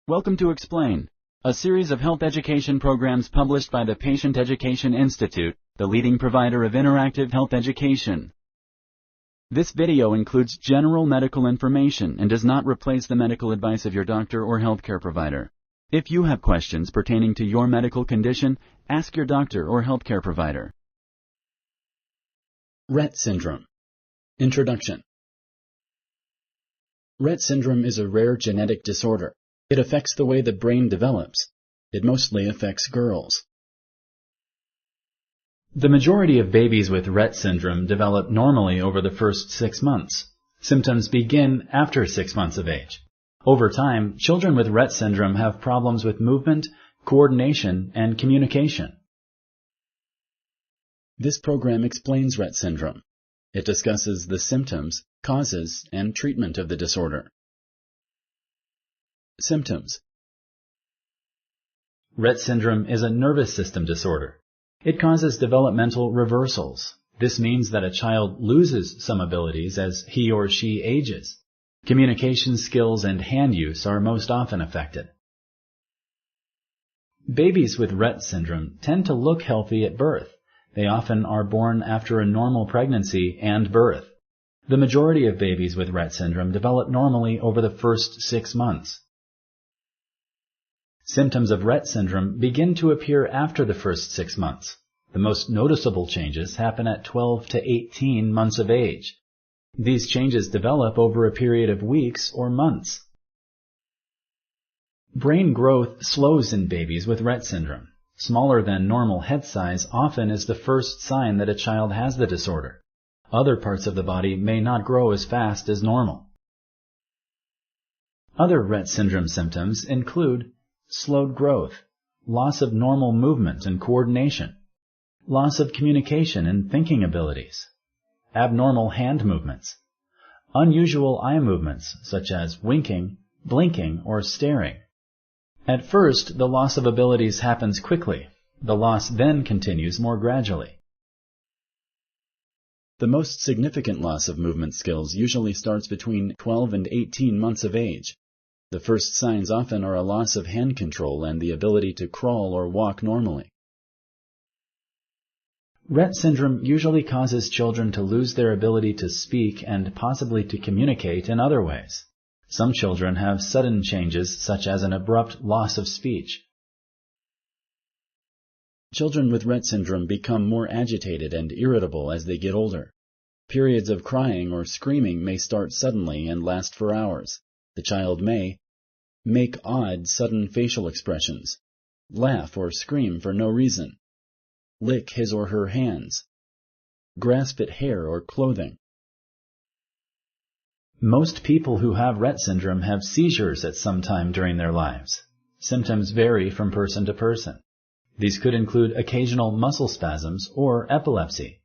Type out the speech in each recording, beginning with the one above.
Welcome to Explain, a series of health education programs published by the Patient Education Institute, the leading provider of interactive health education. This video includes general medical information and does not replace the medical advice of your doctor or healthcare provider. If you have questions pertaining to your medical condition, ask your doctor or healthcare provider. Rett Syndrome. Introduction. Rett syndrome is a rare genetic disorder. It affects the way the brain develops. It mostly affects girls. The majority of babies with Rett syndrome develop normally over the first 6 months. Symptoms begin after 6 months of age. Over time, children with Rett syndrome have problems with movement, coordination, and communication. This program explains Rett syndrome. It discusses the symptoms, causes, and treatment of the disorder. Symptoms. Rett syndrome is a nervous system disorder. It causes developmental reversals. This means that a child loses some abilities as he or she ages. Communication skills and hand use are most often affected. Babies with Rett syndrome tend to look healthy at birth. They often are born after a normal pregnancy and birth. The majority of babies with Rett syndrome develop normally over the first 6 months. Symptoms of Rett syndrome begin to appear after the first 6 months. The most noticeable changes happen at 12 to 18 months of age. These changes develop over a period of weeks or months. Brain growth slows in babies with Rett syndrome. Smaller than normal head size often is the first sign that a child has the disorder. Other parts of the body may not grow as fast as normal. Other Rett syndrome symptoms include slowed growth, loss of normal movement and coordination, loss of communication and thinking abilities, abnormal hand movements, unusual eye movements such as winking, blinking, or staring. At first, the loss of abilities happens quickly. The loss then continues more gradually. The most significant loss of movement skills usually starts between 12 and 18 months of age. The first signs often are a loss of hand control and the ability to crawl or walk normally. Rett syndrome usually causes children to lose their ability to speak and possibly to communicate in other ways. Some children have sudden changes such as an abrupt loss of speech. Children with Rett syndrome become more agitated and irritable as they get older. Periods of crying or screaming may start suddenly and last for hours. The child may make odd, sudden facial expressions, laugh or scream for no reason, lick his or her hands, grasp at hair or clothing. Most people who have Rett syndrome have seizures at some time during their lives. Symptoms vary from person to person. These could include occasional muscle spasms or epilepsy.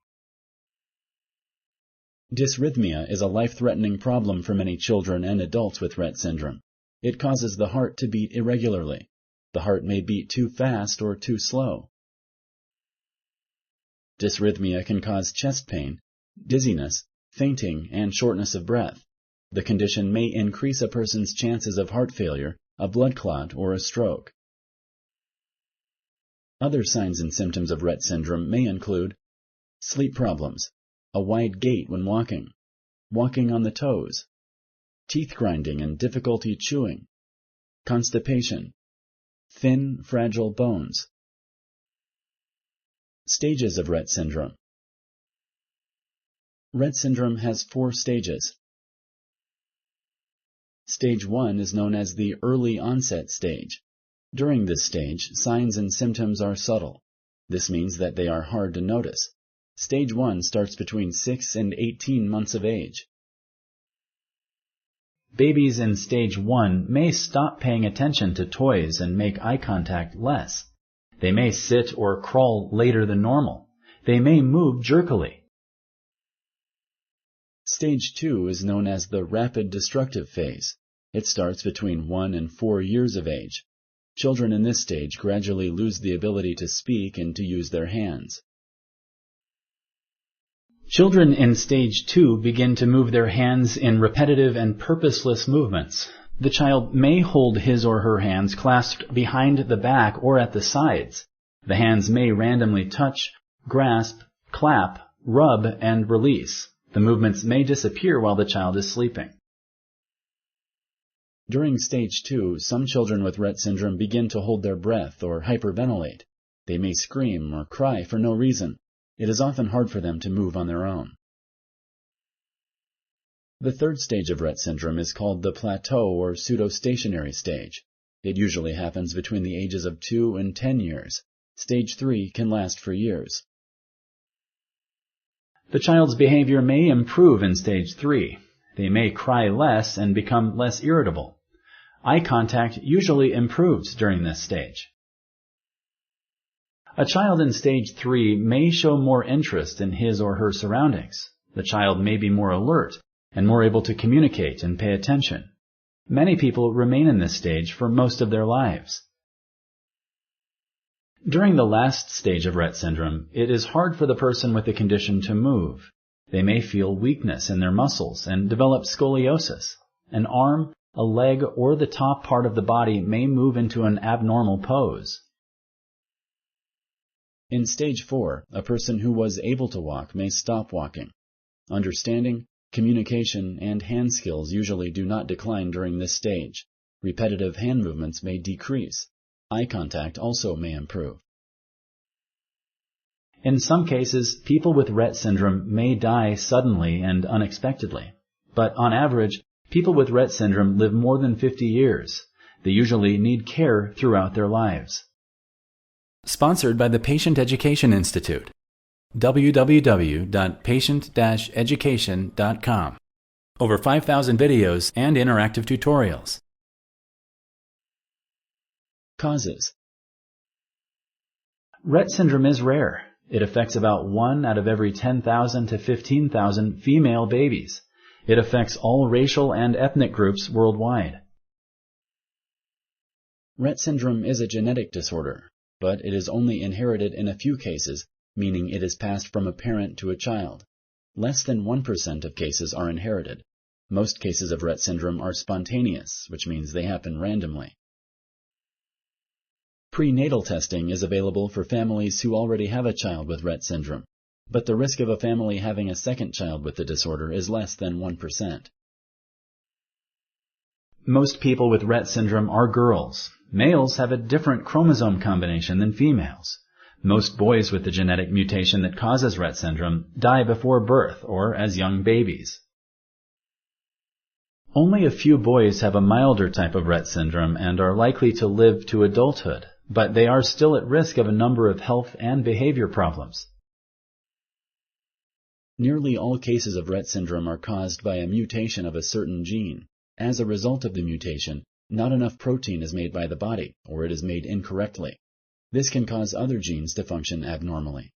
Dysrhythmia is a life-threatening problem for many children and adults with Rett syndrome. It causes the heart to beat irregularly. The heart may beat too fast or too slow. Dysrhythmia can cause chest pain, dizziness, fainting, and shortness of breath. The condition may increase a person's chances of heart failure, a blood clot, or a stroke. Other signs and symptoms of Rett syndrome may include sleep problems, a wide gait when walking, walking on the toes, teeth grinding and difficulty chewing, constipation, thin, fragile bones. Stages of Rett syndrome. Rett syndrome has 4 stages. Stage 1 is known as the early onset stage. During this stage, signs and symptoms are subtle. This means that they are hard to notice. Stage 1 starts between 6 and 18 months of age. Babies in Stage 1 may stop paying attention to toys and make eye contact less. They may sit or crawl later than normal. They may move jerkily. Stage 2 is known as the rapid destructive phase. It starts between 1 and 4 years of age. Children in this stage gradually lose the ability to speak and to use their hands. Children in stage 2 begin to move their hands in repetitive and purposeless movements. The child may hold his or her hands clasped behind the back or at the sides. The hands may randomly touch, grasp, clap, rub, and release. The movements may disappear while the child is sleeping. During stage 2, some children with Rett syndrome begin to hold their breath or hyperventilate. They may scream or cry for no reason. It is often hard for them to move on their own. The third stage of Rett syndrome is called the plateau or pseudo-stationary stage. It usually happens between the ages of 2 and 10 years. Stage 3 can last for years. The child's behavior may improve in stage 3. They may cry less and become less irritable. Eye contact usually improves during this stage. A child in stage 3 may show more interest in his or her surroundings. The child may be more alert and more able to communicate and pay attention. Many people remain in this stage for most of their lives. During the last stage of Rett syndrome, it is hard for the person with the condition to move. They may feel weakness in their muscles and develop scoliosis. An arm, a leg, or the top part of the body may move into an abnormal pose. In stage 4, a person who was able to walk may stop walking. Understanding, communication, and hand skills usually do not decline during this stage. Repetitive hand movements may decrease. Eye contact also may improve. In some cases, people with Rett syndrome may die suddenly and unexpectedly. But on average, people with Rett syndrome live more than 50 years. They usually need care throughout their lives. Sponsored by the Patient Education Institute. www.patient-education.com. Over 5,000 videos and interactive tutorials. Causes. Rett syndrome is rare. It affects about 1 out of every 10,000 to 15,000 female babies. It affects all racial and ethnic groups worldwide. Rett syndrome is a genetic disorder, but it is only inherited in a few cases, meaning it is passed from a parent to a child. Less than 1% of cases are inherited. Most cases of Rett syndrome are spontaneous, which means they happen randomly. Prenatal testing is available for families who already have a child with Rett syndrome, but the risk of a family having a second child with the disorder is less than 1%. Most people with Rett syndrome are girls. Males have a different chromosome combination than females. Most boys with the genetic mutation that causes Rett syndrome die before birth or as young babies. Only a few boys have a milder type of Rett syndrome and are likely to live to adulthood, but they are still at risk of a number of health and behavior problems. Nearly all cases of Rett syndrome are caused by a mutation of a certain gene. As a result of the mutation, not enough protein is made by the body, or it is made incorrectly. This can cause other genes to function abnormally.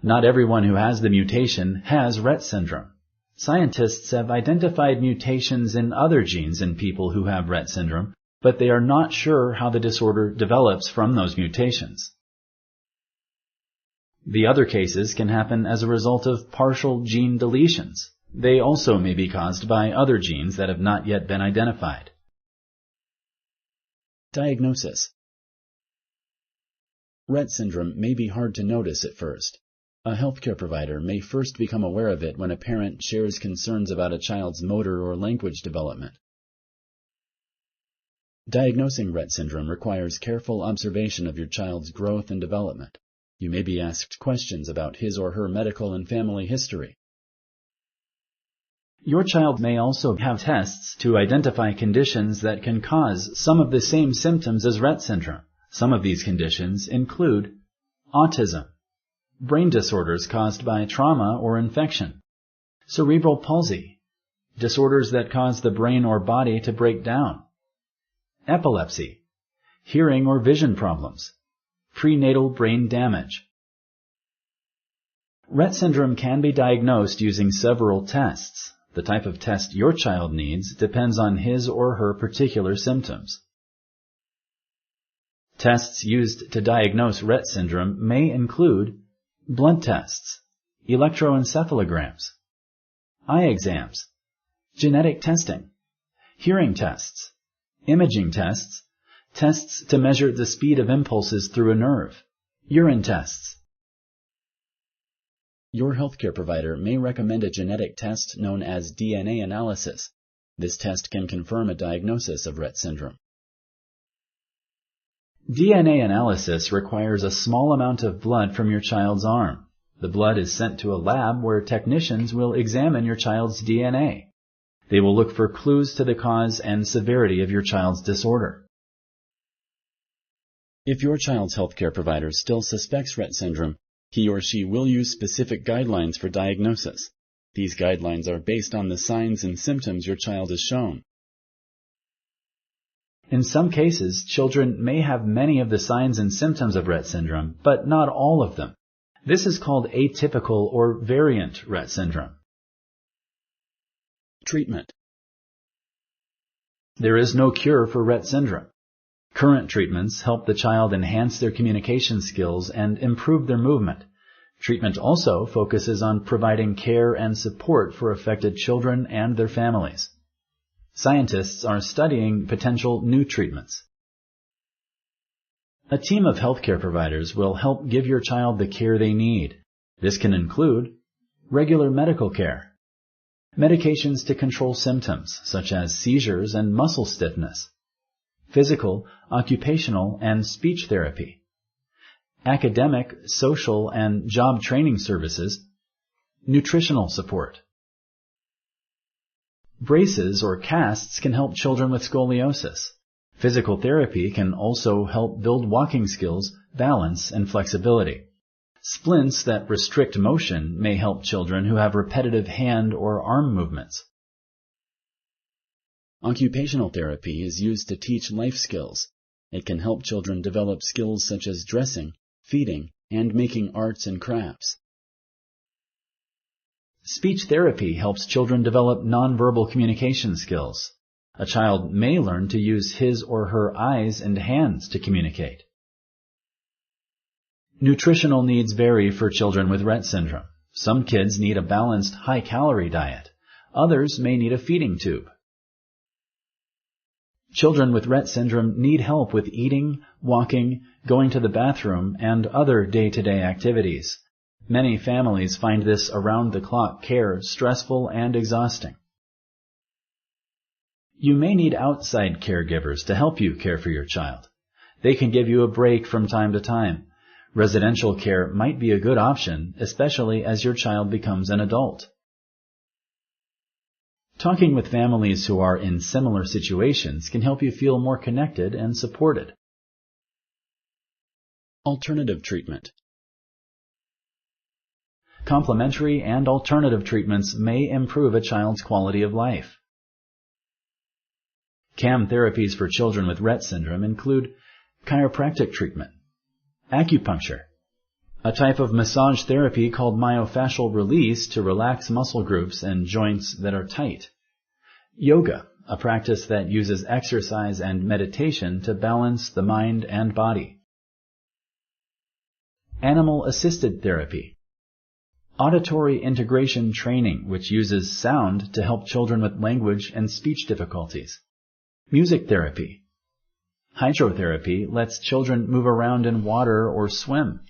Not everyone who has the mutation has Rett syndrome. Scientists have identified mutations in other genes in people who have Rett syndrome, but they are not sure how the disorder develops from those mutations. The other cases can happen as a result of partial gene deletions. They also may be caused by other genes that have not yet been identified. Diagnosis. Rett syndrome may be hard to notice at first. A healthcare provider may first become aware of it when a parent shares concerns about a child's motor or language development. Diagnosing Rett syndrome requires careful observation of your child's growth and development. You may be asked questions about his or her medical and family history. Your child may also have tests to identify conditions that can cause some of the same symptoms as Rett syndrome. Some of these conditions include autism, brain disorders caused by trauma or infection, cerebral palsy, disorders that cause the brain or body to break down, epilepsy, hearing or vision problems, prenatal brain damage. Rett syndrome can be diagnosed using several tests. The type of test your child needs depends on his or her particular symptoms. Tests used to diagnose Rett syndrome may include blood tests, electroencephalograms, eye exams, genetic testing, hearing tests, imaging tests, tests to measure the speed of impulses through a nerve, urine tests. Your healthcare provider may recommend a genetic test known as DNA analysis. This test can confirm a diagnosis of Rett syndrome. DNA analysis requires a small amount of blood from your child's arm. The blood is sent to a lab where technicians will examine your child's DNA. They will look for clues to the cause and severity of your child's disorder. If your child's healthcare provider still suspects Rett syndrome, he or she will use specific guidelines for diagnosis. These guidelines are based on the signs and symptoms your child has shown. In some cases, children may have many of the signs and symptoms of Rett syndrome, but not all of them. This is called atypical or variant Rett syndrome. Treatment. There is no cure for Rett syndrome. Current treatments help the child enhance their communication skills and improve their movement. Treatment also focuses on providing care and support for affected children and their families. Scientists are studying potential new treatments. A team of healthcare providers will help give your child the care they need. This can include regular medical care, medications to control symptoms such as seizures and muscle stiffness, physical, occupational, and speech therapy, academic, social, and job training services, nutritional support. Braces or casts can help children with scoliosis. Physical therapy can also help build walking skills, balance, and flexibility. Splints that restrict motion may help children who have repetitive hand or arm movements. Occupational therapy is used to teach life skills. It can help children develop skills such as dressing, feeding, and making arts and crafts. Speech therapy helps children develop nonverbal communication skills. A child may learn to use his or her eyes and hands to communicate. Nutritional needs vary for children with Rett syndrome. Some kids need a balanced, high-calorie diet. Others may need a feeding tube. Children with Rett syndrome need help with eating, walking, going to the bathroom, and other day-to-day activities. Many families find this around-the-clock care stressful and exhausting. You may need outside caregivers to help you care for your child. They can give you a break from time to time. Residential care might be a good option, especially as your child becomes an adult. Talking with families who are in similar situations can help you feel more connected and supported. Alternative treatment. Complementary and alternative treatments may improve a child's quality of life. CAM therapies for children with Rett syndrome include chiropractic treatment, acupuncture, a type of massage therapy called myofascial release to relax muscle groups and joints that are tight, yoga, a practice that uses exercise and meditation to balance the mind and body, animal-assisted therapy, auditory integration training, which uses sound to help children with language and speech difficulties, music therapy. Hydrotherapy lets children move around in water or swim.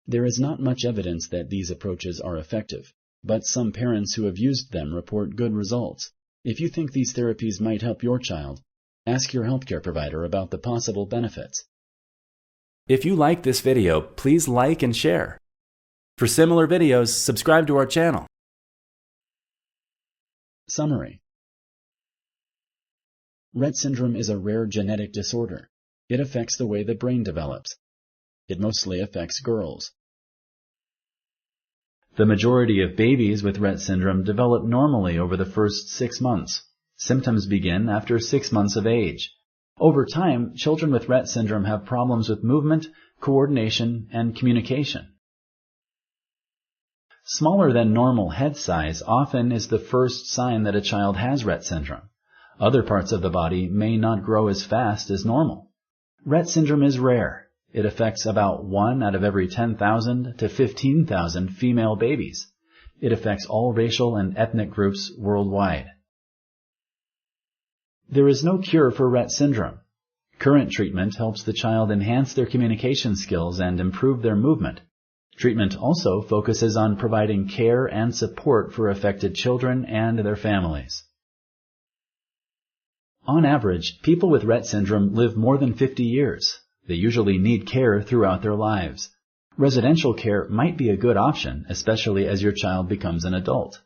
There is not much evidence that these approaches are effective, but some parents who have used them report good results. If you think these therapies might help your child, ask your healthcare provider about the possible benefits. If you like this video, please like and share. For similar videos, subscribe to our channel. Summary. Rett syndrome is a rare genetic disorder. It affects the way the brain develops. It mostly affects girls. The majority of babies with Rett syndrome develop normally over the first 6 months. Symptoms begin after 6 months of age. Over time, children with Rett syndrome have problems with movement, coordination, and communication. Smaller than normal head size often is the first sign that a child has Rett syndrome. Other parts of the body may not grow as fast as normal. Rett syndrome is rare. It affects about 1 out of every 10,000 to 15,000 female babies. It affects all racial and ethnic groups worldwide. There is no cure for Rett syndrome. Current treatment helps the child enhance their communication skills and improve their movement. Treatment also focuses on providing care and support for affected children and their families. On average, people with Rett syndrome live more than 50 years. They usually need care throughout their lives. Residential care might be a good option, especially as your child becomes an adult.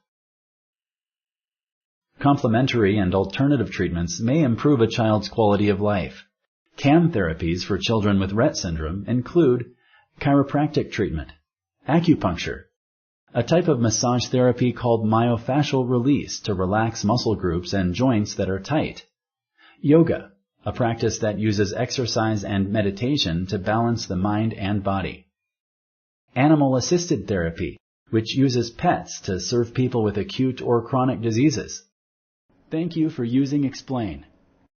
Complementary and alternative treatments may improve a child's quality of life. CAM therapies for children with Rett syndrome include chiropractic treatment, acupuncture, a type of massage therapy called myofascial release to relax muscle groups and joints that are tight, yoga, a practice that uses exercise and meditation to balance the mind and body, animal-assisted therapy, which uses pets to serve people with acute or chronic diseases. Thank you for using Explain.